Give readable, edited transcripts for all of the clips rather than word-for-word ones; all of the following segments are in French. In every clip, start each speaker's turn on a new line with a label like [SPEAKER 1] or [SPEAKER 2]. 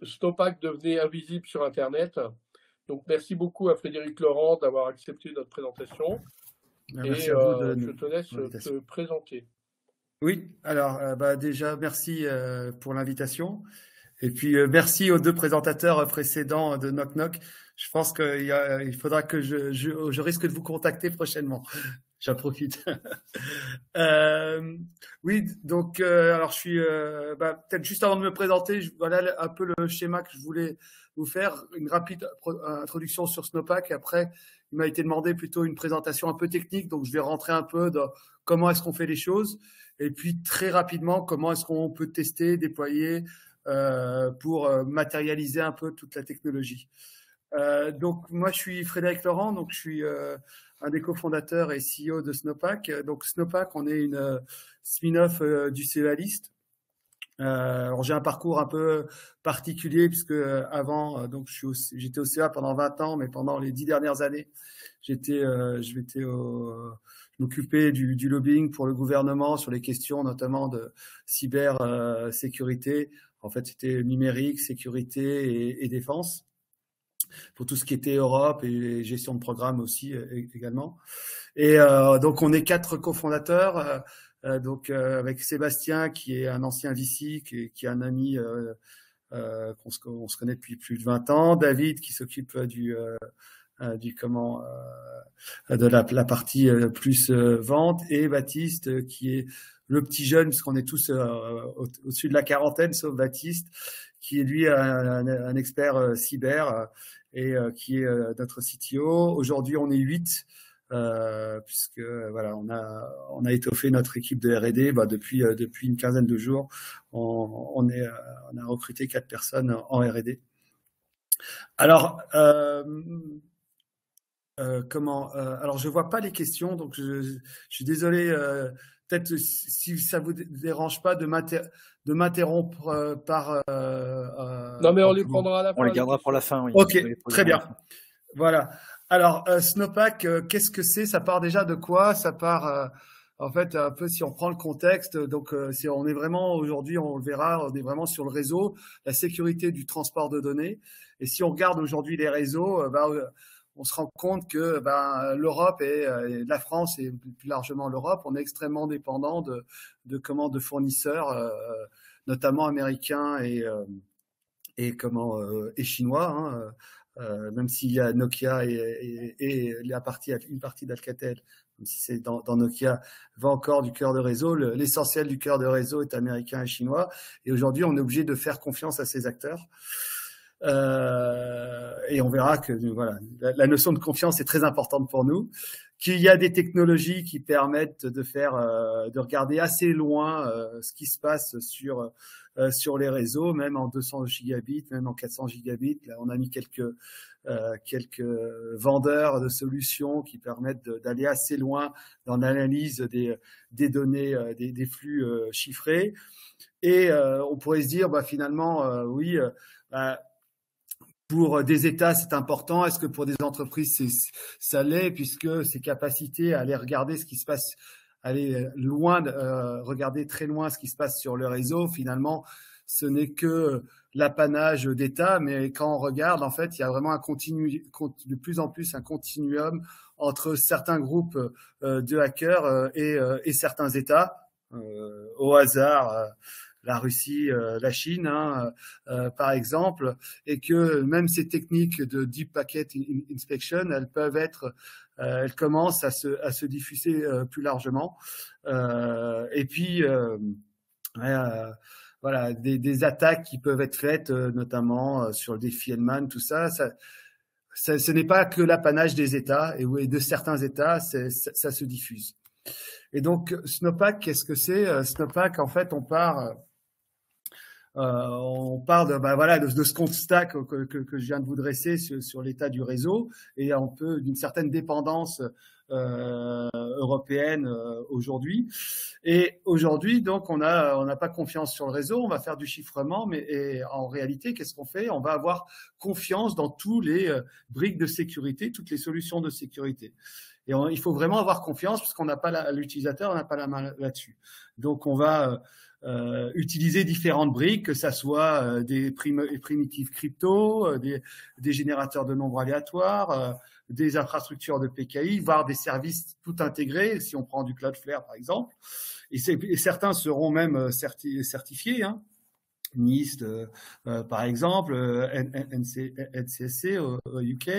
[SPEAKER 1] Snowpack devenait invisible sur Internet. Donc, merci beaucoup à Frédéric Laurent d'avoir accepté notre présentation.
[SPEAKER 2] Merci à vous de
[SPEAKER 1] je te laisse
[SPEAKER 2] l'invitation.
[SPEAKER 1] te présenter.
[SPEAKER 2] Oui, alors déjà, merci pour l'invitation. Et puis, merci aux deux présentateurs précédents de Knock Knock. Je pense qu'il faudra que je risque de vous contacter prochainement. J'en profite. Oui, donc, alors je suis, peut-être juste avant de me présenter, voilà un peu le schéma que je voulais vous faire, une rapide introduction sur Snowpack. Après, il m'a été demandé plutôt une présentation un peu technique, donc je vais rentrer un peu dans comment est-ce qu'on fait les choses, et puis très rapidement, comment est-ce qu'on peut tester, déployer pour matérialiser un peu toute la technologie. Donc, moi, je suis Frédéric Laurent, donc je suis un des cofondateurs et CEO de Snowpack. Donc, Snowpack, on est une spin-off du CEA-List. Alors, j'ai un parcours un peu particulier puisque avant, donc j'étais au CEA pendant 20 ans, mais pendant les 10 dernières années, je m'occupais du lobbying pour le gouvernement sur les questions notamment de cybersécurité. En fait, c'était numérique, sécurité et défense, pour tout ce qui était Europe et gestion de programme aussi également. Et donc, on est 4 cofondateurs, donc avec Sébastien, qui est un ancien VC, qui est un ami on se connaît depuis plus de 20 ans, David, qui s'occupe de la partie plus vente, et Baptiste, qui est le petit jeune, parce qu'on est tous au-dessus de la quarantaine, sauf Baptiste, qui est lui un expert cyber et qui est notre CTO. Aujourd'hui, on est 8, puisque voilà, on a étoffé notre équipe de R&D depuis une quinzaine de jours. On a recruté 4 personnes en R&D. Alors, alors je vois pas les questions, donc je suis désolé. Peut-être si ça vous dérange pas de m'interrompre par.
[SPEAKER 1] Non, mais on les prendra à la fin.
[SPEAKER 3] On les gardera pour la fin, oui.
[SPEAKER 2] Ok, très bien. Voilà. Alors, Snowpack, qu'est-ce que c'est? Ça part déjà de quoi? Ça part, en fait, un peu si on prend le contexte. Donc, on est vraiment aujourd'hui, on le verra, on est vraiment sur le réseau, la sécurité du transport de données. Et si on regarde aujourd'hui les réseaux, on se rend compte que l'Europe et la France et plus largement l'Europe, on est extrêmement dépendant de fournisseurs, notamment américains et chinois. Hein, même s'il y a Nokia et une partie d'Alcatel, même si c'est dans Nokia, va encore du cœur de réseau. L'essentiel du cœur de réseau est américain et chinois. Et aujourd'hui, on est obligé de faire confiance à ces acteurs. Et on verra que voilà, la notion de confiance est très importante pour nous, qu'il y a des technologies qui permettent de regarder assez loin ce qui se passe sur les réseaux, même en 200 gigabits, même en 400 gigabits. Là, on a mis quelques vendeurs de solutions qui permettent d'aller assez loin dans l'analyse des données, des flux chiffrés. Et on pourrait se dire, finalement, oui, pour des États, c'est important. Est-ce que pour des entreprises, ça l'est, puisque ces capacités à aller regarder ce qui se passe, aller loin, regarder très loin ce qui se passe sur le réseau, finalement, ce n'est que l'apanage d'États. Mais quand on regarde, en fait, il y a vraiment de plus en plus un continuum entre certains groupes de hackers et certains États. Au hasard, la Russie, la Chine, par exemple, et que même ces techniques de Deep Packet Inspection, elles commencent à se diffuser plus largement. Et puis, voilà, des attaques qui peuvent être faites, notamment sur le défi Hellman, tout ça. Ce n'est pas que l'apanage des États et de certains États, ça se diffuse. Et donc, Snowpack, qu'est-ce que c'est? Snowpack, en fait, on part de ce constat que je viens de vous dresser sur l'état du réseau, et un peu d'une certaine dépendance européenne aujourd'hui. Et aujourd'hui, donc, on n'a pas confiance sur le réseau, on va faire du chiffrement, mais en réalité, qu'est-ce qu'on fait? On va avoir confiance dans tous les briques de sécurité, toutes les solutions de sécurité. Et il faut vraiment avoir confiance, parce qu'on n'a pas l'utilisateur, on n'a pas la main là-dessus. Donc, on va utiliser différentes briques, que ça soit des primitives crypto, des générateurs de nombres aléatoires, des infrastructures de PKI, voire des services tout intégrés, si on prend du Cloudflare par exemple. Et certains seront même certifiés, hein. NIST, par exemple, NCSC au UK,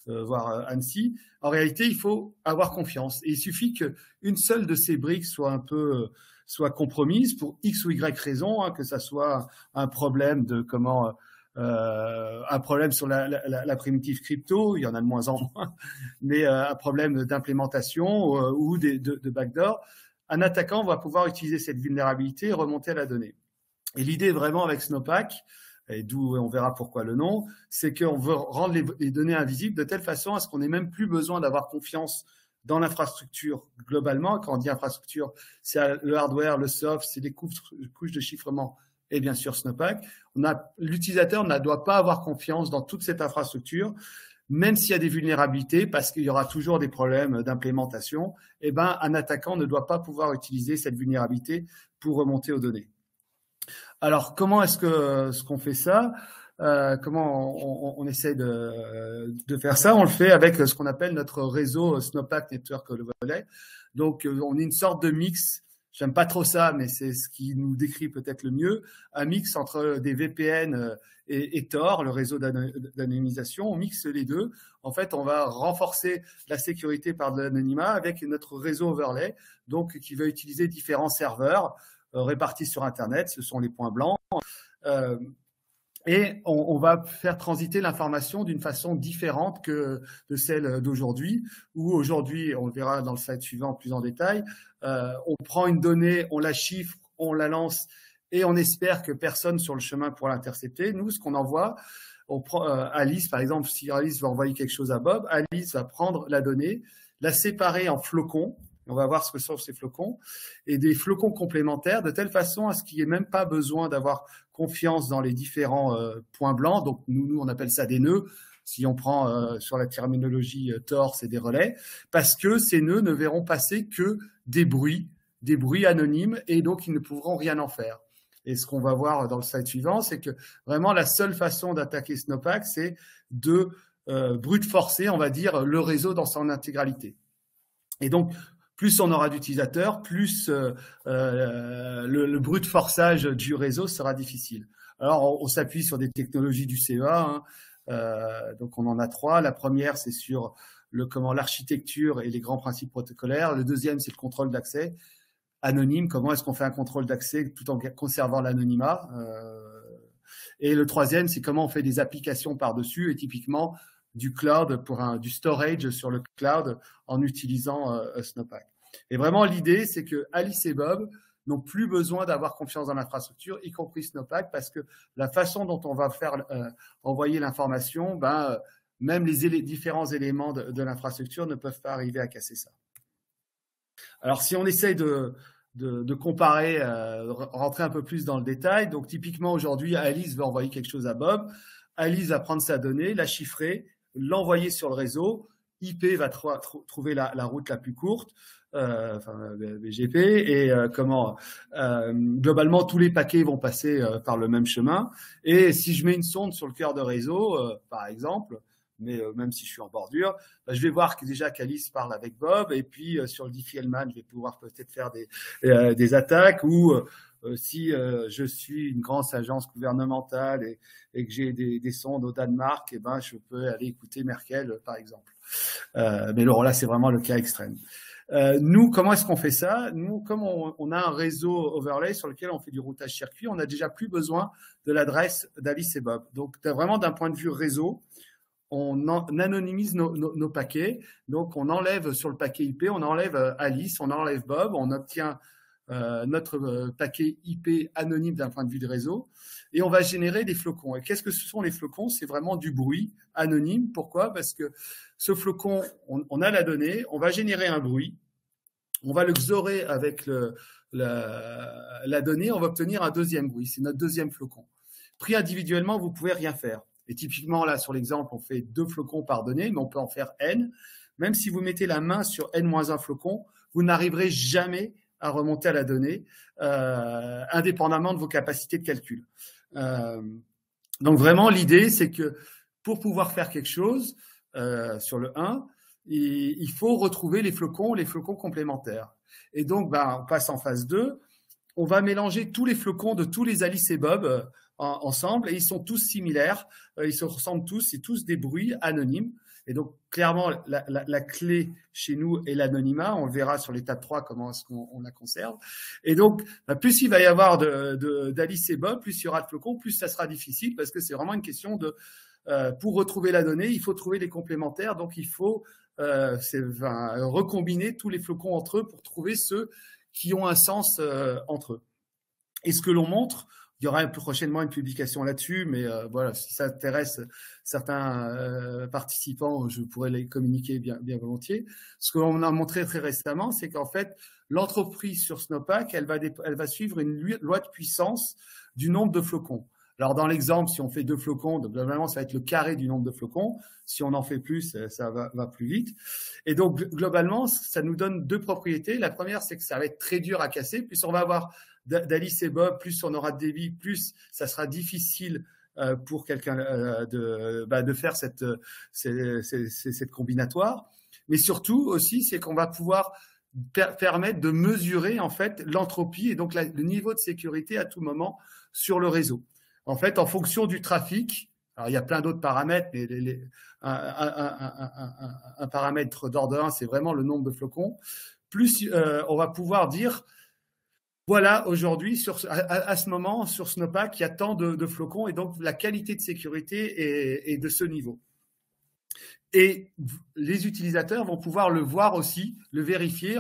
[SPEAKER 2] voire ANSI. En réalité, il faut avoir confiance. Et il suffit qu'une seule de ces briques soit compromise pour X ou Y raison, hein, que ça soit un problème un problème sur la primitive crypto, il y en a de moins en moins, mais un problème d'implémentation ou de backdoor. Un attaquant va pouvoir utiliser cette vulnérabilité et remonter à la donnée. Et l'idée vraiment avec Snowpack, et d'où on verra pourquoi le nom, c'est qu'on veut rendre les données invisibles de telle façon à ce qu'on n'ait même plus besoin d'avoir confiance dans l'infrastructure globalement. Quand on dit infrastructure, c'est le hardware, le soft, c'est les couches de chiffrement et bien sûr Snowpack. L'utilisateur ne doit pas avoir confiance dans toute cette infrastructure, même s'il y a des vulnérabilités, parce qu'il y aura toujours des problèmes d'implémentation. Eh ben, un attaquant ne doit pas pouvoir utiliser cette vulnérabilité pour remonter aux données. Alors, comment est-ce qu'on fait ça? Comment on essaie de faire ça? On le fait avec ce qu'on appelle notre réseau Snowpack Network Overlay. Donc, on est une sorte de mix. J'aime pas trop ça, mais c'est ce qui nous décrit peut-être le mieux. Un mix entre des VPN et Tor, le réseau d'anonymisation. On mixe les deux. En fait, on va renforcer la sécurité par de l'anonymat avec notre réseau overlay, donc qui va utiliser différents serveurs répartis sur Internet. Ce sont les points blancs. Et on va faire transiter l'information d'une façon différente que de celle d'aujourd'hui, où aujourd'hui, on le verra dans le slide suivant plus en détail, on prend une donnée, on la chiffre, on la lance et on espère que personne sur le chemin pourra l'intercepter. Nous, ce qu'on envoie, on prend Alice, par exemple, si Alice va envoyer quelque chose à Bob, Alice va prendre la donnée, la séparer en flocons. On va voir ce que sont ces flocons et des flocons complémentaires de telle façon à ce qu'il n'y ait même pas besoin d'avoir confiance dans les différents points blancs. Donc, nous, on appelle ça des nœuds. Si on prend sur la terminologie Tor, c'est des relais, parce que ces nœuds ne verront passer que des bruits anonymes et donc ils ne pourront rien en faire. Et ce qu'on va voir dans le slide suivant, c'est que vraiment la seule façon d'attaquer Snowpack, c'est de brute forcer, on va dire, le réseau dans son intégralité. Et donc, plus on aura d'utilisateurs, plus le brute forçage du réseau sera difficile. Alors, on s'appuie sur des technologies du CEA, hein. Donc on en a 3. La première, c'est sur l'architecture et les grands principes protocolaires. Le deuxième, c'est le contrôle d'accès anonyme. Comment est-ce qu'on fait un contrôle d'accès tout en conservant l'anonymat? Et le troisième, c'est comment on fait des applications par-dessus et typiquement du cloud du storage sur le cloud en utilisant Snowpack. Et vraiment, l'idée, c'est que Alice et Bob n'ont plus besoin d'avoir confiance dans l'infrastructure, y compris Snowpack, parce que la façon dont on va faire envoyer l'information, même les différents éléments de l'infrastructure ne peuvent pas arriver à casser ça. Alors, si on essaye de comparer, rentrer un peu plus dans le détail, donc typiquement aujourd'hui, Alice veut envoyer quelque chose à Bob. Alice va prendre sa donnée, la chiffrer, l'envoyer sur le réseau. IP va trouver la route la plus courte, BGP, et globalement tous les paquets vont passer par le même chemin. Et si je mets une sonde sur le cœur de réseau, par exemple, mais même si je suis en bordure, je vais voir déjà qu'Alice parle avec Bob, et puis sur le Diffie-Hellman, je vais pouvoir peut-être faire des attaques, ou si je suis une grande agence gouvernementale et que j'ai des sondes au Danemark, je peux aller écouter Merkel, par exemple. Mais là, c'est vraiment le cas extrême. Nous, comment est-ce qu'on fait ça? Nous, comme on a un réseau overlay sur lequel on fait du routage circuit, on n'a déjà plus besoin de l'adresse d'Alice et Bob. Donc, vraiment, d'un point de vue réseau, on anonymise nos paquets. Donc, on enlève sur le paquet IP, on enlève Alice, on enlève Bob, on obtient notre paquet IP anonyme d'un point de vue de réseau, et on va générer des flocons. Et qu'est-ce que ce sont les flocons? C'est vraiment du bruit anonyme. Pourquoi? Parce que ce flocon, on a la donnée, on va générer un bruit, on va le xorer avec la donnée, on va obtenir un deuxième bruit. C'est notre deuxième flocon. Pris individuellement, vous pouvez rien faire. Et typiquement, là, sur l'exemple, on fait 2 flocons par donnée, mais on peut en faire N. Même si vous mettez la main sur N-1 flocon, vous n'arriverez jamais à remonter à la donnée, indépendamment de vos capacités de calcul. Donc vraiment, l'idée, c'est que pour pouvoir faire quelque chose sur le 1, il faut retrouver les flocons complémentaires. Et donc, on passe en phase 2. On va mélanger tous les flocons de tous les Alice et Bob ensemble, et ils sont tous similaires, ils se ressemblent tous, c'est tous des bruits anonymes. Et donc, clairement, la clé chez nous est l'anonymat. On verra sur l'étape 3 comment est-ce qu'on la conserve. Et donc, plus il va y avoir d'Alice et Bob, plus il y aura de flocons, plus ça sera difficile, parce que c'est vraiment une question de... pour retrouver la donnée, il faut trouver les complémentaires. Donc, il faut recombiner tous les flocons entre eux pour trouver ceux qui ont un sens entre eux. Et ce que l'on montre, il y aura prochainement une publication là-dessus, mais voilà, si ça intéresse certains participants, je pourrais les communiquer bien volontiers. Ce que l'on a montré très récemment, c'est qu'en fait, l'entreprise sur Snowpack, elle va suivre une loi de puissance du nombre de flocons. Alors, dans l'exemple, si on fait 2 flocons, donc globalement, ça va être le carré du nombre de flocons. Si on en fait plus, ça va plus vite. Et donc, globalement, ça nous donne 2 propriétés. La première, c'est que ça va être très dur à casser. Plus on va avoir d'Alice et Bob, plus on aura de débit, plus ça sera difficile pour quelqu'un de faire cette combinatoire. Mais surtout aussi, c'est qu'on va pouvoir permettre de mesurer en fait l'entropie et donc le niveau de sécurité à tout moment sur le réseau. En fait, en fonction du trafic, alors il y a plein d'autres paramètres, mais un paramètre d'ordre 1, c'est vraiment le nombre de flocons. Plus on va pouvoir dire, voilà, aujourd'hui, à ce moment, sur Snowpack, il y a tant de flocons et donc la qualité de sécurité est de ce niveau. Et les utilisateurs vont pouvoir le voir aussi, le vérifier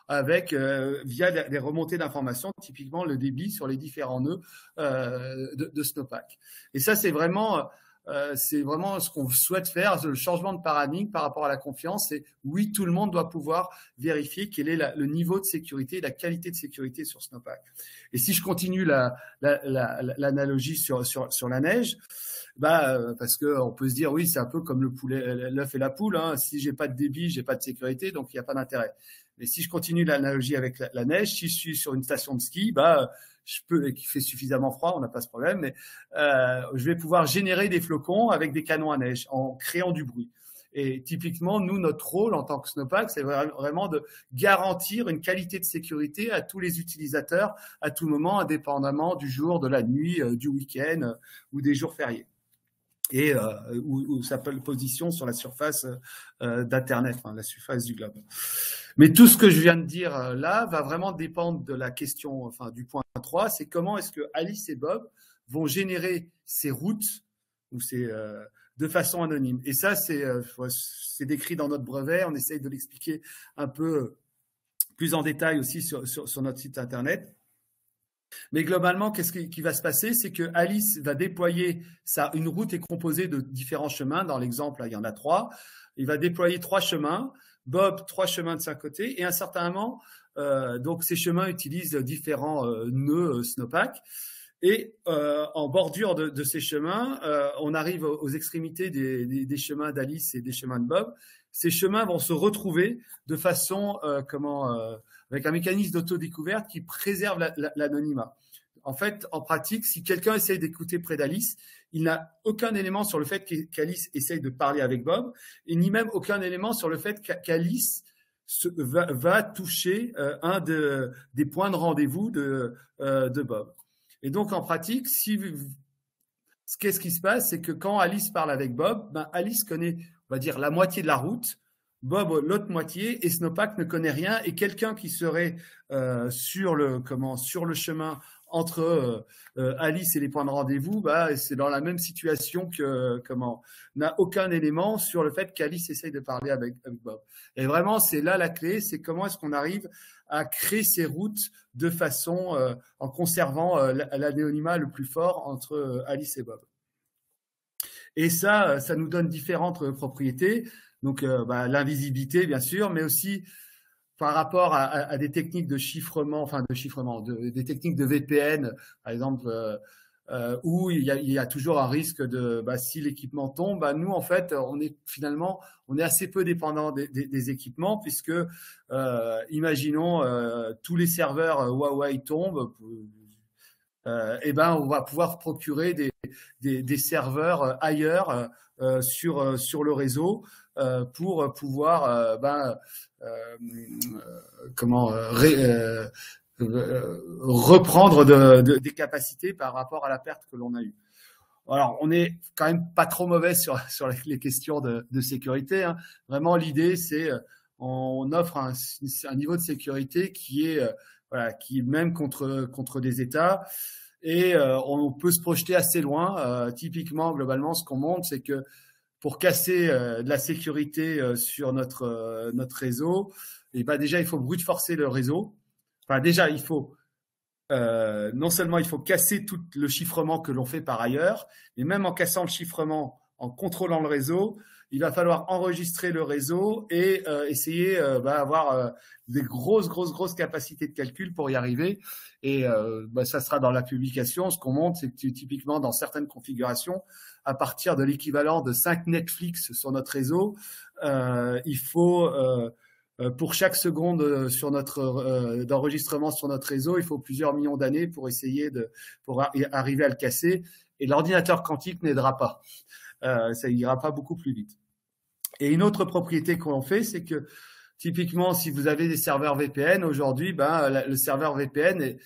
[SPEAKER 2] via des remontées d'informations, typiquement le débit sur les différents nœuds de Snowpack. Et ça, c'est vraiment ce qu'on souhaite faire, le changement de paradigme par rapport à la confiance. C'est oui, tout le monde doit pouvoir vérifier quel est le niveau de sécurité, la qualité de sécurité sur Snowpack. Et si je continue l'analogie sur la neige, parce que on peut se dire oui, c'est un peu comme le poulet, l'œuf et la poule. Hein. Si j'ai pas de débit, j'ai pas de sécurité, donc il n'y a pas d'intérêt. Mais si je continue l'analogie avec la neige, si je suis sur une station de ski, qu'il fait suffisamment froid, on n'a pas ce problème, mais je vais pouvoir générer des flocons avec des canons à neige en créant du bruit. Et typiquement, nous, notre rôle en tant que Snowpack, c'est vraiment de garantir une qualité de sécurité à tous les utilisateurs à tout moment, indépendamment du jour, de la nuit, du week-end ou des jours fériés. Et où sa position sur la surface d'Internet, la surface du globe. Mais tout ce que je viens de dire là va vraiment dépendre de la question, du point 3, c'est comment est-ce que Alice et Bob vont générer ces routes de façon anonyme. Et ça, c'est décrit dans notre brevet, on essaye de l'expliquer un peu plus en détail aussi sur notre site Internet. Mais globalement, qu'est-ce qui va se passer? C'est que Alice va déployer une route est composée de différents chemins. Dans l'exemple, il y en a 3. Il va déployer 3 chemins. Bob, 3 chemins de 5 côtés. Et à un certain moment, donc ces chemins utilisent différents nœuds Snowpack. Et en bordure de ces chemins, on arrive aux extrémités des chemins d'Alice et des chemins de Bob. Ces chemins vont se retrouver de façon avec un mécanisme d'autodécouverte qui préserve l'anonymat. En fait, en pratique, si quelqu'un essaye d'écouter près d'Alice, il n'a aucun élément sur le fait qu'Alice essaye de parler avec Bob, et ni même aucun élément sur le fait qu'Alice va toucher un des points de rendez-vous de Bob. Et donc, en pratique, qu'est-ce qui se passe? C'est que quand Alice parle avec Bob, Alice connaît, on va dire, la moitié de la route, Bob l'autre moitié, et Snowpack ne connaît rien. Et quelqu'un qui serait sur le chemin entre Alice et les points de rendez-vous, c'est dans la même situation n'a aucun élément sur le fait qu'Alice essaye de parler avec Bob. Et vraiment, c'est là la clé, c'est comment est-ce qu'on arrive à créer ces routes de façon en conservant l'anonymat le plus fort entre Alice et Bob. Et ça nous donne différentes propriétés. Donc, l'invisibilité, bien sûr, mais aussi par rapport à des techniques de chiffrement, des techniques de VPN, par exemple, où il y a toujours un risque de, si l'équipement tombe, nous en fait, on est assez peu dépendant des équipements puisque, imaginons tous les serveurs Huawei tombent, on va pouvoir procurer des serveurs ailleurs sur le réseau pour pouvoir reprendre des capacités par rapport à la perte que l'on a eue. Alors, on est quand même pas trop mauvais sur les questions de sécurité, hein. Vraiment, l'idée, c'est on offre un niveau de sécurité qui est qui même contre des États, et on peut se projeter assez loin. Typiquement, globalement, ce qu'on montre, c'est que pour casser de la sécurité sur notre réseau, et déjà, il faut brute forcer le réseau. Enfin, déjà, il faut non seulement il faut casser tout le chiffrement que l'on fait par ailleurs, mais même en cassant le chiffrement, en contrôlant le réseau, il va falloir enregistrer le réseau et essayer d'avoir des grosses capacités de calcul pour y arriver. Et ça sera dans la publication. Ce qu'on montre, c'est que typiquement dans certaines configurations, à partir de l'équivalent de 5 Netflix sur notre réseau, il faut pour chaque seconde d'enregistrement sur notre réseau, il faut plusieurs millions d'années pour essayer pour arriver à le casser. Et l'ordinateur quantique n'aidera pas. Ça ira pas beaucoup plus vite. Et une autre propriété qu'on fait, c'est que typiquement, si vous avez des serveurs VPN aujourd'hui, le serveur VPN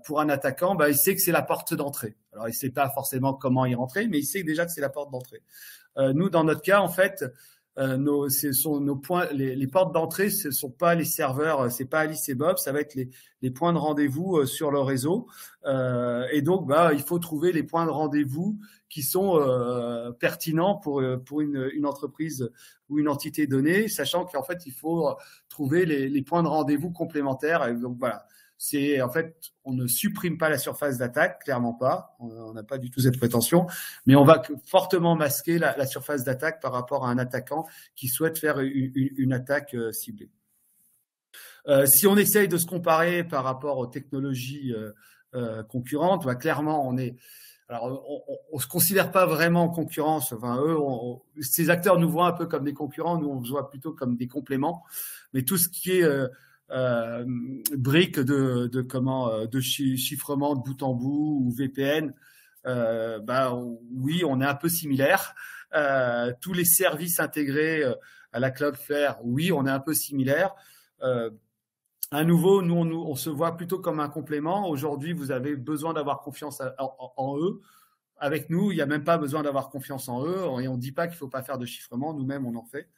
[SPEAKER 2] pour un attaquant, il sait que c'est la porte d'entrée. Alors, il sait pas forcément comment y rentrer, mais il sait déjà que c'est la porte d'entrée. Nous, dans notre cas, en fait, nos points, les portes d'entrée, ce sont pas les serveurs, c'est pas Alice et Bob, ça va être les points de rendez-vous sur le réseau. Et donc, il faut trouver les points de rendez-vous qui sont pertinents pour une entreprise ou une entité donnée, sachant qu'en fait, il faut trouver les points de rendez-vous complémentaires. Et donc voilà. C'est en fait, on ne supprime pas la surface d'attaque, clairement pas. On n'a pas du tout cette prétention, mais on va fortement masquer la surface d'attaque par rapport à un attaquant qui souhaite faire une attaque ciblée. Si on essaye de se comparer par rapport aux technologies concurrentes, clairement, on se considère pas vraiment en concurrence. Enfin, ces acteurs nous voient un peu comme des concurrents, nous on se voit plutôt comme des compléments. Mais tout ce qui est briques de chiffrement de bout en bout ou VPN, oui, on est un peu similaire. Tous les services intégrés à la Cloudflare, oui, on est un peu similaire. À nouveau, nous, on se voit plutôt comme un complément. Aujourd'hui, vous avez besoin d'avoir confiance en eux. Avec nous, il n'y a même pas besoin d'avoir confiance en eux, et on ne dit pas qu'il ne faut pas faire de chiffrement. Nous-mêmes, on en fait.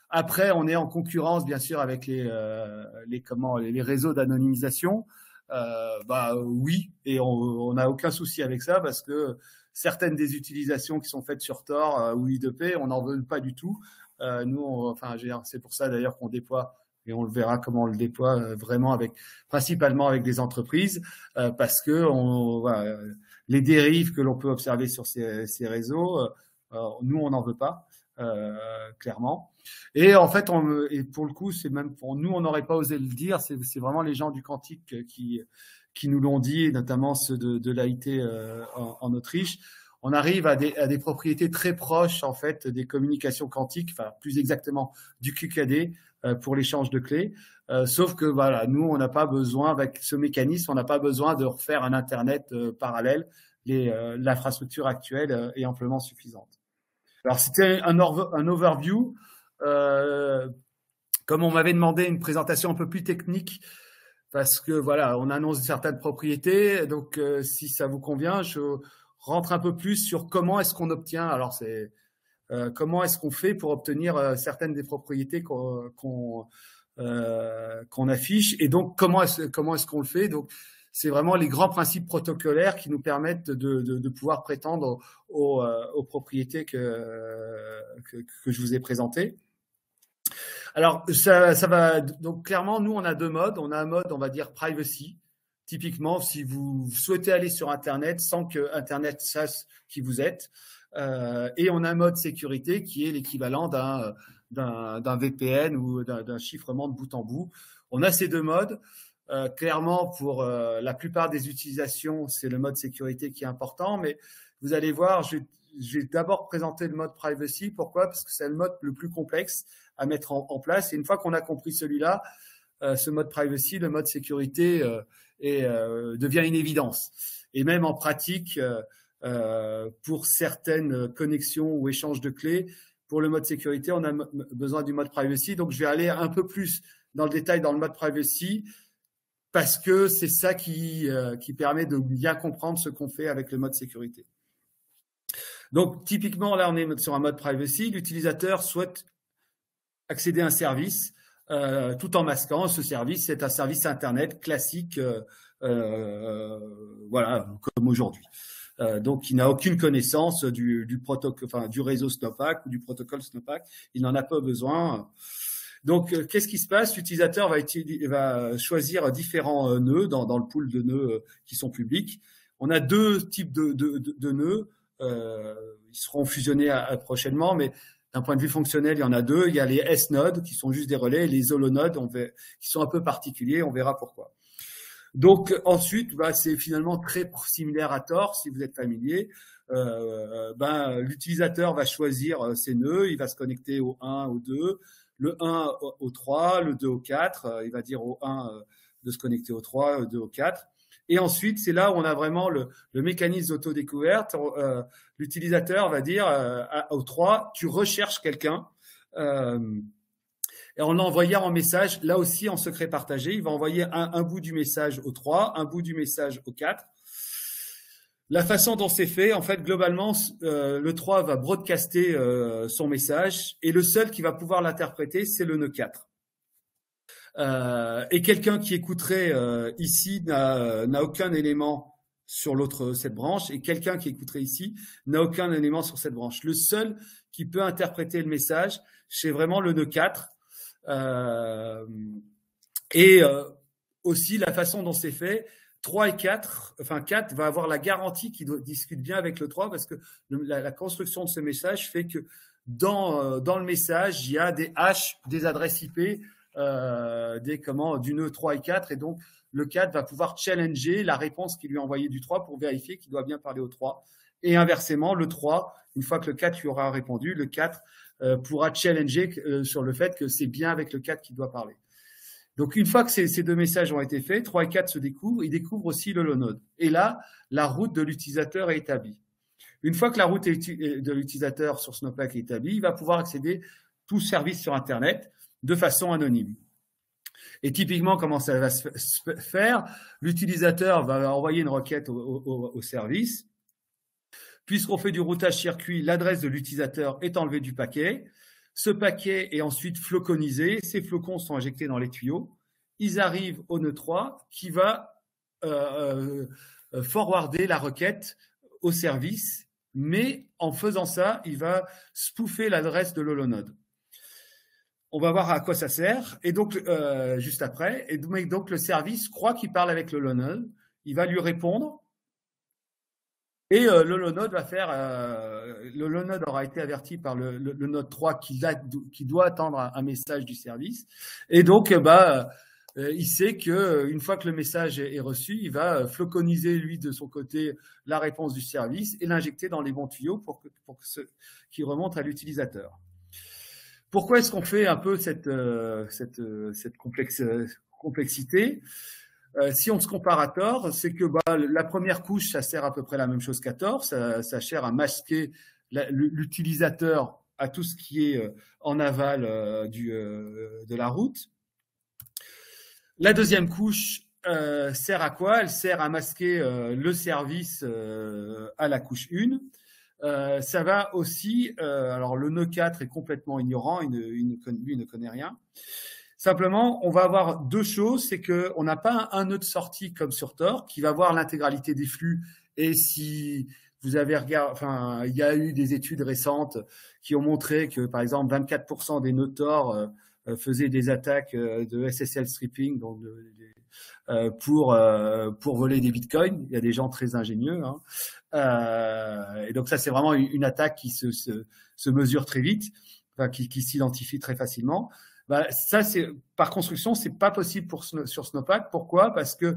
[SPEAKER 2] Après, on est en concurrence, bien sûr, avec les réseaux d'anonymisation. Oui, et on n'a aucun souci avec ça parce que certaines des utilisations qui sont faites sur Tor ou I2P, on n'en veut pas du tout. C'est pour ça d'ailleurs qu'on déploie, et on le verra comment on le déploie vraiment principalement avec des entreprises, parce que les dérives que l'on peut observer sur ces réseaux, nous, on n'en veut pas, clairement. Et en fait, et pour le coup, c'est même pour nous, on n'aurait pas osé le dire. C'est vraiment les gens du quantique qui nous l'ont dit, notamment ceux de l'AIT en Autriche. On arrive à des propriétés très proches en fait des communications quantiques, enfin plus exactement du QKD pour l'échange de clés. Sauf que nous, on n'a pas besoin, avec ce mécanisme, on n'a pas besoin de refaire un Internet parallèle. L'infrastructure actuelle est amplement suffisante. Alors, c'était un overview. Comme on m'avait demandé une présentation un peu plus technique, parce que on annonce certaines propriétés. Donc, si ça vous convient, je rentre un peu plus sur comment est-ce qu'on obtient. Alors, comment est-ce qu'on fait pour obtenir certaines des propriétés qu'on affiche, et donc comment est-ce qu'on le fait. Donc, c'est vraiment les grands principes protocolaires qui nous permettent de pouvoir prétendre aux propriétés que je vous ai présentées. Alors, ça va. Donc, clairement, nous, on a deux modes. On a un mode, on va dire, privacy. Typiquement, si vous souhaitez aller sur Internet sans que Internet sache qui vous êtes. Et on a un mode sécurité qui est l'équivalent d'un VPN ou d'un chiffrement de bout en bout. On a ces deux modes. Clairement, pour la plupart des utilisations, c'est le mode sécurité qui est important, mais vous allez voir, je vais d'abord présenter le mode privacy. Pourquoi? Parce que c'est le mode le plus complexe à mettre en place. Et une fois qu'on a compris celui-là, ce mode privacy, le mode sécurité devient une évidence. Et même en pratique, pour certaines connexions ou échanges de clés, pour le mode sécurité, on a besoin du mode privacy. Donc, je vais aller un peu plus dans le détail dans le mode privacy parce que c'est ça qui permet de bien comprendre ce qu'on fait avec le mode sécurité. Donc, typiquement, là, on est sur un mode privacy. L'utilisateur souhaite accéder à un service tout en masquant. Ce service, c'est un service Internet classique, voilà, comme aujourd'hui. Donc, il n'a aucune connaissance du protocole, enfin, du réseau Snowpack ou du protocole Snowpack. Il n'en a pas besoin. Donc, qu'est-ce qui se passe? L'utilisateur va choisir différents nœuds dans le pool de nœuds qui sont publics. On a deux types de nœuds. Ils seront fusionnés prochainement, mais d'un point de vue fonctionnel, il y en a deux. Il y a les S-nodes qui sont juste des relais et les holonodes qui sont un peu particuliers. On verra pourquoi. Donc ensuite, c'est finalement très similaire à Tor si vous êtes familier. L'utilisateur va choisir ses nœuds. Il va se connecter au 1, au 2, le 1 au 3, le 2 au 4. Il va dire au 1 de se connecter au 3, au 2 au 4. Et ensuite, c'est là où on a vraiment le mécanisme d'autodécouverte. L'utilisateur va dire au 3, tu recherches quelqu'un. Et en l'envoyant en message, là aussi en secret partagé, il va envoyer un bout du message au 3, un bout du message au 4. La façon dont c'est fait, en fait, globalement, le 3 va broadcaster son message et le seul qui va pouvoir l'interpréter, c'est le nœud 4. Et quelqu'un qui écouterait ici n'a aucun élément sur cette branche, et quelqu'un qui écouterait ici n'a aucun élément sur cette branche. Le seul qui peut interpréter le message, c'est vraiment le nœud 4. Aussi la façon dont c'est fait, 3 et 4, enfin 4 va avoir la garantie qu'il discute bien avec le 3 parce que la construction de ce message fait que dans le message, il y a des hash, des adresses IP, du nœud 3 et 4, et donc le 4 va pouvoir challenger la réponse qu'il lui a envoyée du 3 pour vérifier qu'il doit bien parler au 3. Et inversement, le 3, une fois que le 4 lui aura répondu, le 4 pourra challenger sur le fait que c'est bien avec le 4 qu'il doit parler. Donc, une fois que ces deux messages ont été faits, 3 et 4 se découvrent, ils découvrent aussi le holonode. Et là, la route de l'utilisateur est établie. Une fois que la route de l'utilisateur sur Snowpack est établie, il va pouvoir accéder à tout service sur Internet de façon anonyme. Et typiquement, comment ça va se faire? L'utilisateur va envoyer une requête au service. Puisqu'on fait du routage circuit, l'adresse de l'utilisateur est enlevée du paquet. Ce paquet est ensuite floconisé. Ces flocons sont injectés dans les tuyaux. Ils arrivent au nœud 3 qui va forwarder la requête au service. Mais en faisant ça, il va spoofer l'adresse de l'holonode. On va voir à quoi ça sert. Et donc, juste après, et donc le service croit qu'il parle avec l'holonode. Il va lui répondre. Et l'holonode va faire, l'holonode aura été averti par le node 3 qui doit attendre un message du service. Et donc, il sait que une fois que le message est reçu, il va floconiser lui de son côté la réponse du service et l'injecter dans les bons tuyaux pour qui remonte à l'utilisateur. Pourquoi est-ce qu'on fait un peu cette complexité? Si on se compare à Tor, c'est que la première couche, ça sert à peu près la même chose qu'à Tor. Ça sert à masquer l'utilisateur à tout ce qui est en aval de la route. La deuxième couche sert à quoi? Elle sert à masquer le service à la couche 1. Ça va aussi, alors le nœud 4 est complètement ignorant, lui ne connaît rien. Simplement, on va avoir deux choses, c'est que on n'a pas un nœud de sortie comme sur Tor qui va voir l'intégralité des flux. Et si vous avez regardé, enfin, il y a eu des études récentes qui ont montré que, par exemple, 24% des nœuds Tor faisaient des attaques de SSL stripping, donc pour voler des bitcoins. Il y a des gens très ingénieux, hein. Et donc ça, c'est vraiment une attaque qui se mesure très vite, enfin, qui s'identifie très facilement. Bah, ça, par construction, c'est pas possible sur Snowpack. Pourquoi? Parce que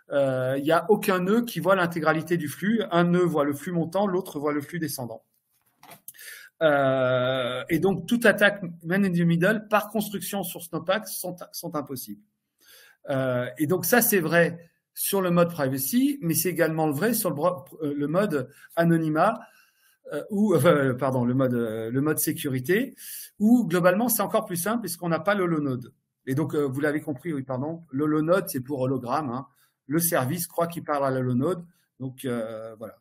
[SPEAKER 2] il n'y a aucun nœud qui voit l'intégralité du flux. Un nœud voit le flux montant, l'autre voit le flux descendant. Et donc, toute attaque man in the middle, par construction sur Snowpack, sont impossibles. Et donc, ça, c'est vrai sur le mode privacy, mais c'est également vrai sur le mode anonymat, le mode sécurité, où globalement, c'est encore plus simple puisqu'on n'a pas l'holonode. Et donc, vous l'avez compris, oui, pardon, l'holonode, c'est pour hologramme, hein. Le service croit qu'il parle à l'holonode. Donc, voilà.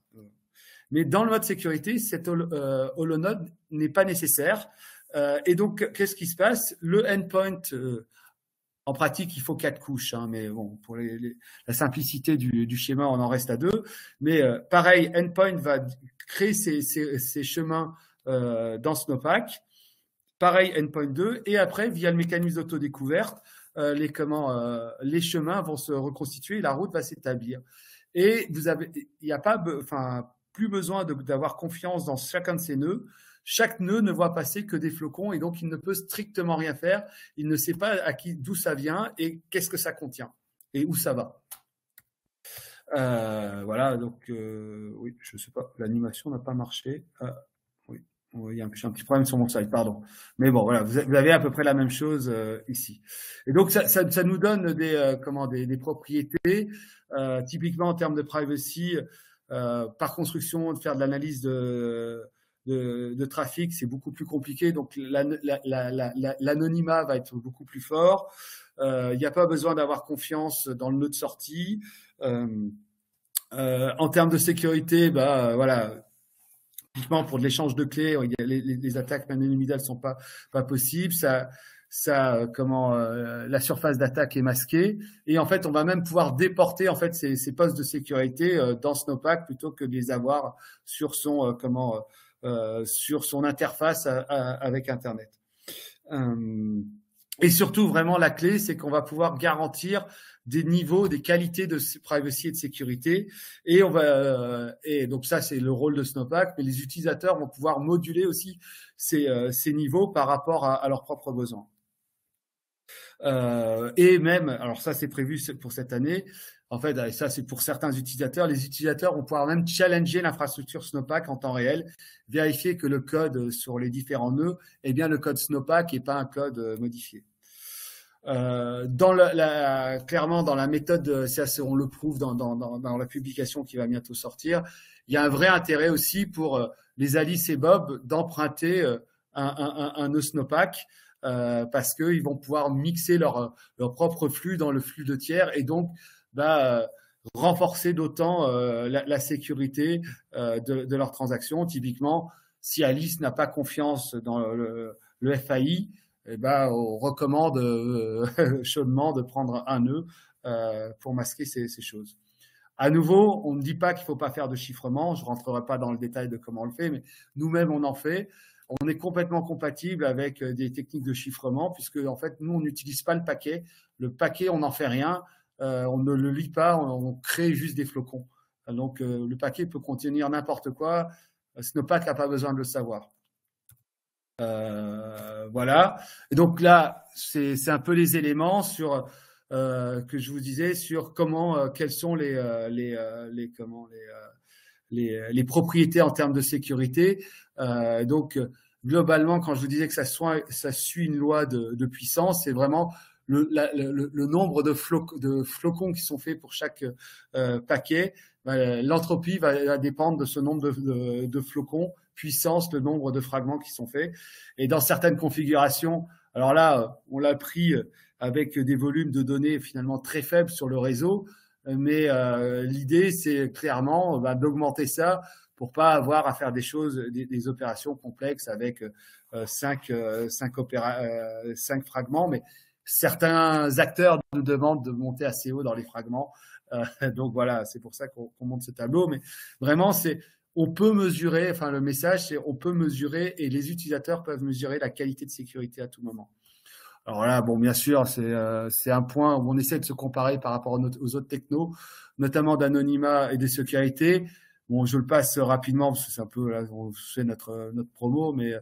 [SPEAKER 2] Mais dans le mode sécurité, cet holonode n'est pas nécessaire. Et donc, qu'est-ce qui se passe? Le endpoint, en pratique, il faut 4 couches, hein, mais bon, pour la simplicité du schéma, on en reste à 2. Mais pareil, endpoint va créer ces chemins dans Snowpack. Pareil, endpoint 2. Et après, via le mécanisme d'autodécouverte, les chemins vont se reconstituer, la route va s'établir. Et il n'y a pas, plus besoin d'avoir confiance dans chacun de ces nœuds. Chaque nœud ne voit passer que des flocons et donc il ne peut strictement rien faire. Il ne sait pas d'où ça vient et qu'est-ce que ça contient et où ça va. Voilà, donc oui, je sais pas, l'animation n'a pas marché. Oui, il y a un petit problème sur mon site, pardon. Mais bon, voilà, vous avez à peu près la même chose ici. Et donc ça nous donne des propriétés, typiquement en termes de privacy. Par construction, de faire de l'analyse de trafic, c'est beaucoup plus compliqué. Donc, l'anonymat va être beaucoup plus fort. Il n'y a pas besoin d'avoir confiance dans le nœud de sortie. En termes de sécurité, voilà, typiquement pour de l'échange de clés, les attaques anonymides sont pas possibles. La surface d'attaque est masquée et en fait on va même pouvoir déporter en fait ces postes de sécurité dans Snowpack plutôt que de les avoir sur son sur son interface avec Internet. Et surtout vraiment la clé, c'est qu'on va pouvoir garantir des niveaux, des qualités de privacy et de sécurité. Et et donc ça c'est le rôle de Snowpack, mais les utilisateurs vont pouvoir moduler aussi ces niveaux par rapport à leurs propres besoins. Et même, alors ça c'est prévu pour cette année. En fait, ça c'est pour certains utilisateurs. Les utilisateurs vont pouvoir même challenger l'infrastructure Snowpack en temps réel, vérifier que le code sur les différents nœuds est bien le code Snowpack et pas un code modifié. Clairement, dans la méthode, ça on le prouve dans la publication qui va bientôt sortir, il y a un vrai intérêt aussi pour les Alice et Bob d'emprunter un nœud Snowpack. Parce qu'ils vont pouvoir mixer leur propre flux dans le flux de tiers et donc renforcer d'autant la sécurité de leurs transactions. Typiquement, si Alice n'a pas confiance dans le FAI, on recommande chaudement de prendre un nœud pour masquer ces choses. À nouveau, on ne dit pas qu'il ne faut pas faire de chiffrement. Je ne rentrerai pas dans le détail de comment on le fait, mais nous-mêmes, on en fait. On est complètement compatible avec des techniques de chiffrement puisque en fait nous on n'utilise pas le paquet. Le paquet on n'en fait rien, on ne le lit pas, on crée juste des flocons. Donc le paquet peut contenir n'importe quoi. Snowpack n'a pas besoin de le savoir. Voilà. Et donc là c'est un peu les éléments sur que je vous disais sur quelles sont les propriétés en termes de sécurité. Donc, globalement, quand je vous disais que ça suit une loi de puissance, c'est vraiment le nombre de flocons qui sont faits pour chaque paquet. L'entropie va dépendre de ce nombre de flocons, puissance, le nombre de fragments qui sont faits. Et dans certaines configurations, alors là, on l'a pris avec des volumes de données finalement très faibles sur le réseau, mais l'idée, c'est clairement d'augmenter ça pour pas avoir à faire des opérations complexes avec 5 fragments. Mais certains acteurs nous demandent de monter assez haut dans les fragments. Donc voilà, c'est pour ça qu'on monte ce tableau. Mais vraiment, on peut mesurer, enfin le message, c'est on peut mesurer et les utilisateurs peuvent mesurer la qualité de sécurité à tout moment. Alors là, bon, bien sûr, c'est un point où on essaie de se comparer par rapport aux autres technos, notamment d'anonymat et de sécurité. Bon, je le passe rapidement parce que c'est un peu là, on fait notre promo, mais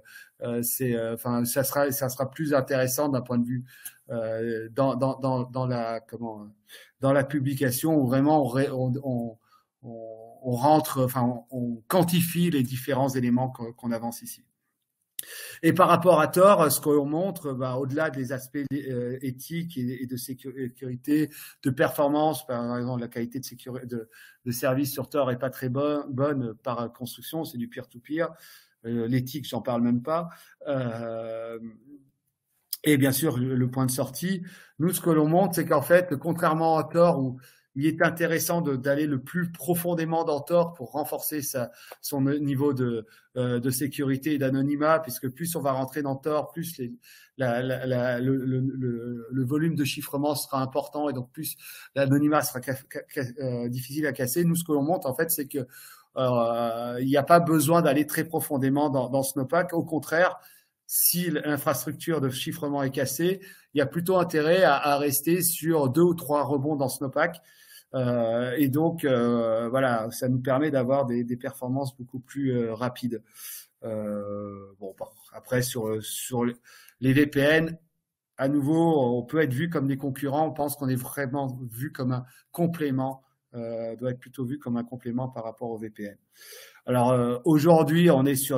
[SPEAKER 2] enfin, ça sera plus intéressant d'un point de vue dans la publication où vraiment on rentre, enfin, on quantifie les différents éléments qu'on avance ici. Et par rapport à Tor, ce qu'on montre, au-delà des aspects éthiques et de sécurité, de performance, par exemple, la qualité de service sur Tor est pas très bonne par construction, c'est du peer-to-peer. L'éthique, j'en parle même pas. Et bien sûr, le point de sortie. Nous, ce que l'on montre, c'est qu'en fait, contrairement à Tor, où il est intéressant d'aller le plus profondément dans Tor pour renforcer son niveau de sécurité et d'anonymat, puisque plus on va rentrer dans Tor, plus le volume de chiffrement sera important et donc plus l'anonymat sera difficile à casser. Nous, ce que l'on montre, en fait, c'est que il n'y a pas besoin d'aller très profondément dans Snowpack. Au contraire, si l'infrastructure de chiffrement est cassée, il y a plutôt intérêt à rester sur 2 ou 3 rebonds dans Snowpack. Et donc, voilà, ça nous permet d'avoir des performances beaucoup plus rapides. Bon, après, sur les VPN, à nouveau, on peut être vu comme des concurrents. On pense qu'on est vraiment vu comme un complément, doit être plutôt vu comme un complément par rapport au VPN. Alors, aujourd'hui, on est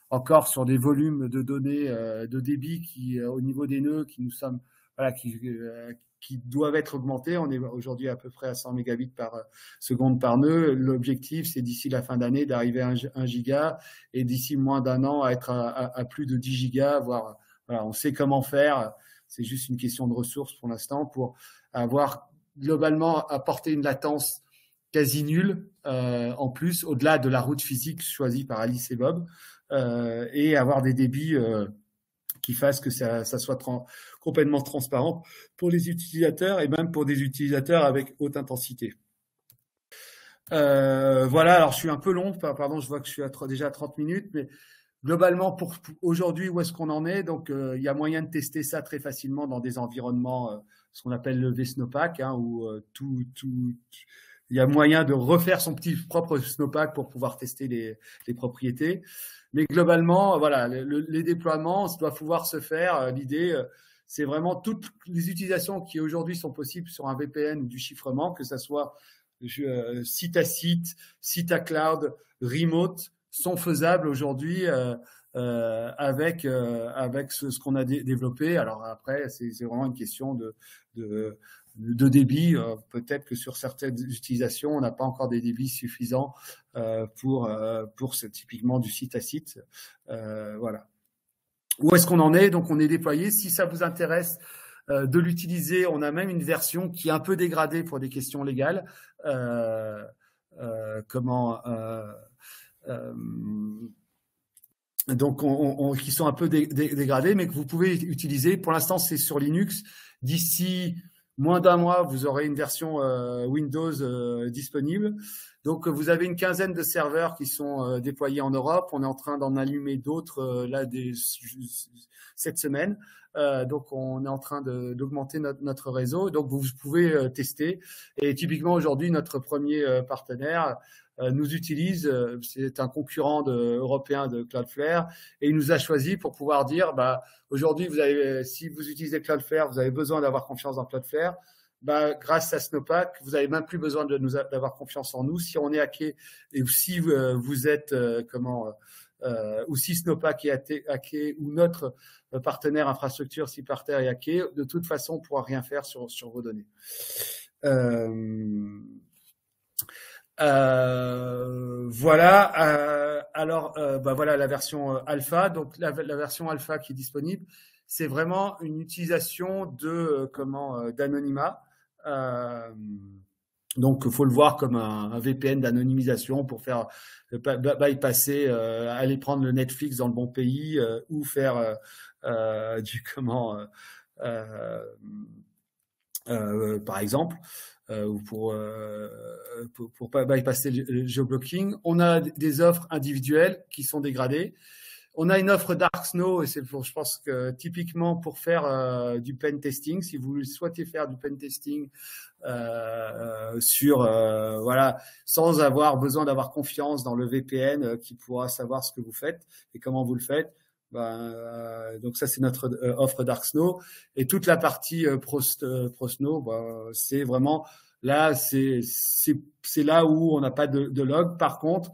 [SPEAKER 2] encore sur des volumes de données de débit qui, au niveau des nœuds, qui doivent être augmentés. On est aujourd'hui à peu près à 100 mégabits par seconde par nœud. L'objectif, c'est d'ici la fin d'année d'arriver à 1 giga et d'ici moins d'un an à être à plus de 10 gigas, voire voilà, on sait comment faire. C'est juste une question de ressources pour l'instant pour avoir globalement apporté une latence quasi nulle en plus, au-delà de la route physique choisie par Alice et Bob, et avoir des débits qui fassent que ça soit complètement transparent pour les utilisateurs et même pour des utilisateurs avec haute intensité. Voilà, alors je suis un peu long, pardon, je vois que je suis déjà à 30 minutes, mais globalement, pour aujourd'hui, où est-ce qu'on en est? Donc, il y a moyen de tester ça très facilement dans des environnements, ce qu'on appelle le V-Snowpack, où il y a moyen de refaire son petit propre Snowpack pour pouvoir tester les propriétés. Mais globalement, voilà, les déploiements, ça doit pouvoir se faire. L'idée, c'est vraiment toutes les utilisations qui aujourd'hui sont possibles sur un VPN ou du chiffrement, que ça soit site à site, site à cloud, remote, sont faisables aujourd'hui avec ce qu'on a développé. Alors après, c'est vraiment une question de débit. Peut-être que sur certaines utilisations, on n'a pas encore des débits suffisants pour typiquement du site à site. Voilà. Où est-ce qu'on en est? Donc, on est déployé. Si ça vous intéresse de l'utiliser, on a même une version qui est un peu dégradée pour des questions légales. Donc, qui sont un peu dégradés, mais que vous pouvez utiliser. Pour l'instant, c'est sur Linux. D'ici moins d'un mois, vous aurez une version Windows disponible. Donc, vous avez une quinzaine de serveurs qui sont déployés en Europe. On est en train d'en allumer d'autres cette semaine. Donc, on est en train d'augmenter notre réseau. Donc, vous pouvez tester. Et typiquement, aujourd'hui, notre premier partenaire nous utilise, c'est un concurrent européen de Cloudflare, et il nous a choisi pour pouvoir dire, aujourd'hui, si vous utilisez Cloudflare, vous avez besoin d'avoir confiance dans Cloudflare. Grâce à Snowpack, vous avez même plus besoin d'avoir confiance en nous. Si on est hacké et si vous êtes ou si Snowpack est hacké ou notre partenaire infrastructure si partenaire est hacké, de toute façon, on ne pourra rien faire sur vos données. Voilà. Alors, voilà la version alpha. Donc, la version alpha qui est disponible, c'est vraiment une utilisation d'anonymat. Donc, il faut le voir comme un VPN d'anonymisation pour faire bypasser, aller prendre le Netflix dans le bon pays ou faire par exemple. Ou pour pas bypasser le géoblocking. On a des offres individuelles qui sont dégradées. On a une offre Dark Snow et c'est pour, je pense que typiquement pour faire du pen testing, si vous souhaitez faire du pen testing sur voilà, sans avoir besoin d'avoir confiance dans le VPN qui pourra savoir ce que vous faites et comment vous le faites. Donc ça c'est notre offre Dark Snow et toute la partie Pro Snow, c'est vraiment là c'est là où on n'a pas de log. Par contre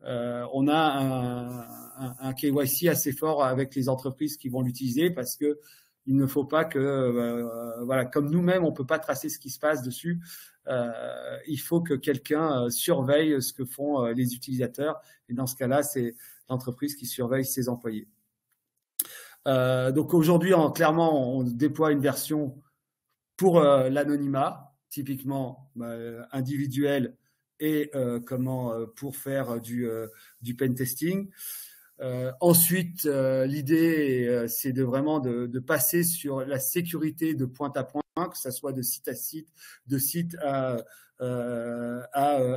[SPEAKER 2] on a un KYC assez fort avec les entreprises qui vont l'utiliser parce que il ne faut pas que, voilà, comme nous-mêmes, on peut pas tracer ce qui se passe dessus. Il faut que quelqu'un surveille ce que font les utilisateurs. Et dans ce cas-là, c'est l'entreprise qui surveille ses employés. Donc aujourd'hui, clairement, on déploie une version pour l'anonymat, typiquement individuel et pour faire du pen testing. Ensuite, l'idée, c'est de passer sur la sécurité de point à point, que ça soit de site à site, de site à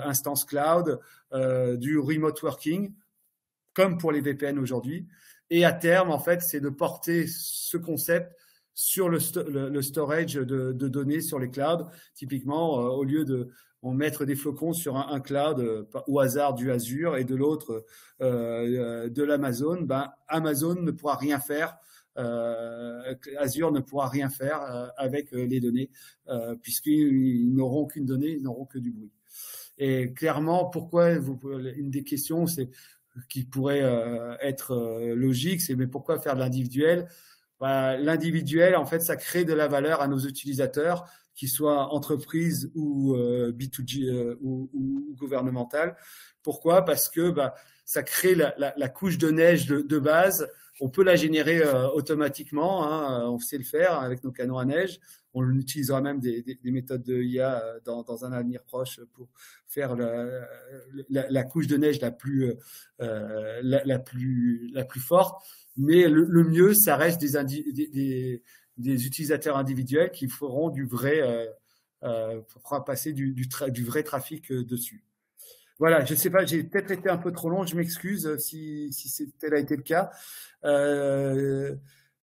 [SPEAKER 2] instance cloud, du remote working, comme pour les VPN aujourd'hui. Et à terme, en fait, c'est de porter ce concept sur le storage de données sur les clouds. Typiquement, au lieu de mettre des flocons sur un cloud au hasard du Azure et de l'autre de l'Amazon, Amazon ne pourra rien faire, Azure ne pourra rien faire avec les données puisqu'ils n'auront aucune donnée, ils n'auront que du bruit. Et clairement, pourquoi une des questions qui pourrait être logique, c'est mais pourquoi faire de l'individuel? L'individuel, en fait, ça crée de la valeur à nos utilisateurs, qu'ils soient entreprises ou B2G ou gouvernementales. Pourquoi? Parce que ça crée la couche de neige de base. On peut la générer automatiquement, hein, on sait le faire avec nos canons à neige. On utilisera même des méthodes de IA dans un avenir proche pour faire la couche de neige la plus forte. Mais le mieux, ça reste des utilisateurs individuels qui feront du vrai, fera passer du vrai trafic dessus. Voilà, je sais pas, j'ai peut-être été un peu trop long, je m'excuse si tel a été le cas.